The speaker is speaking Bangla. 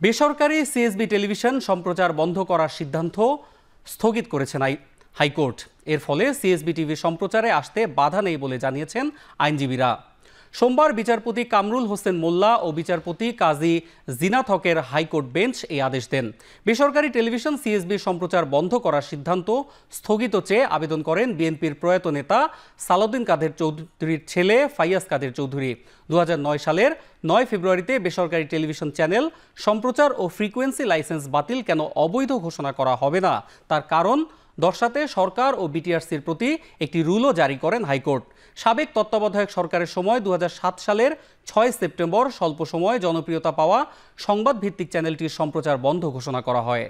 বেসরকারি সিএসবি টেলিভিশন সম্প্রচার বন্ধ করার সিদ্ধান্ত স্থগিত করেছেন হাইকোর্ট। এর ফলে সিএসবি টিভি সম্প্রচারে আসতে বাধা নেই বলে জানিয়েছেন আইনজীবীরা। সোমবার বিচারপতি কামরুল হোসেন মোল্লা ও বিচারপতি কাজী জিনাত হকের হাইকোর্ট বেঞ্চ এই আদেশ দেন। বেসরকারি টেলিভিশন সিএসবি সম্প্রচার বন্ধ করার সিদ্ধান্ত স্থগিত চেয়ে আবেদন করেন বিএনপির প্রয়াত নেতা সালাউদ্দিন কাদের চৌধুরীর ছেলে ফাইয়াজ কাদের চৌধুরী। 2009 সালের 9 ফেব্রুয়ারিতে বেসরকারি টেলিভিশন চ্যানেল সম্প্রচার ও ফ্রিকোয়েন্সি লাইসেন্স বাতিল কেন অবৈধ ঘোষণা করা হবে না তার কারণ দর্শাতে সরকার ও বিটিআরসির প্রতি একটি রুলও জারি করেন হাইকোর্ট। সাবেক তত্ত্বাবধায়ক সরকারের সময় 2007 সালের 6 সেপ্টেম্বর স্বল্প সময়ে জনপ্রিয়তা পাওয়া সংবাদ ভিত্তিক চ্যানেলটির সম্প্রচার বন্ধ ঘোষণা করা হয়।